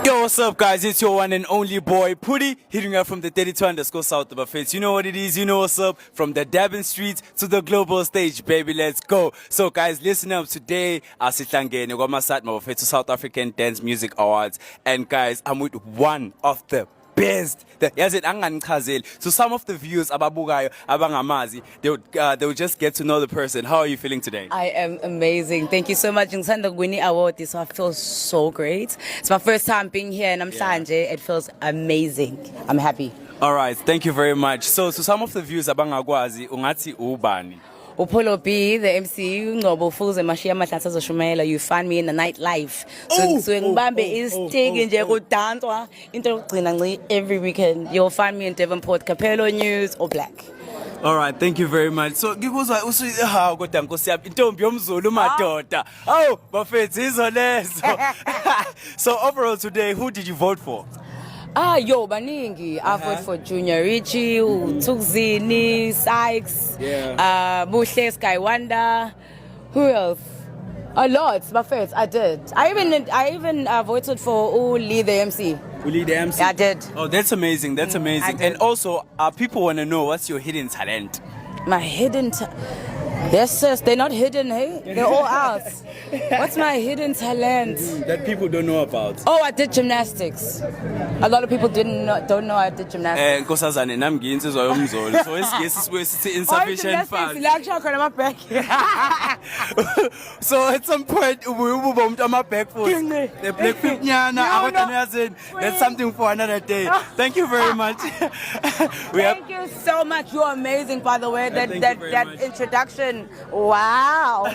Yo, what's up, guys? It's your one and only boy, Puddy, hitting up from the 32_South of Buffets. You know what it is, you know what's up. From the Durban streets to the global stage, baby, let's go. So, guys, listen up. Today, asihlangene kwamasatma to South African Dance Music Awards. And, guys, I'm with one of the best. So some of the viewers ababukayo abangamazi, they will just get to know the person. How are you feeling today? I am amazing. Thank you so much. Ngisanda Gwini Award, so I feel so great. It's my first time being here in Namhlanje. It feels amazing. I'm happy. All right, thank you very much. So some of the viewers abangakwazi ungathi ubani. Polo B, the MC, Ngobo Fools and Mashia Matata Shumela, you find me in the nightlife. So Ngibambe is taking Jego Dantwa into every weekend. You'll find me in Devonport, Capello News or Black. All right, thank you very much. So ngikuzwa usihawu kodwa Nkosi yami intombi yomZulu madoda. Oh, bafethu izolezo. So overall today, who did you vote for? Baningi. I voted for Junior Richie, Tukzini, Sykes, Bushle, Sky Wonder. Who else? A lot, but first I did. I even voted for Uli the MC. Uli the MC? Yeah, I did. Oh, that's amazing. That's amazing. And also, people want to know what's your hidden talent. My hidden Yes, sis, they're not hidden, hey? They're all out. What's my hidden talent? That people don't know about. Oh, I did gymnastics. A lot of people don't know I did gymnastics. Nkosazane nami ngiyinsizwa yomZulu. So esiguye sithi insufficient funds. So at some point ububa umuntu ama-back foot. The black feet nyana. That's something for another day. Thank you very much. Thank you so much. You're amazing, by the way. That introduction. Wow.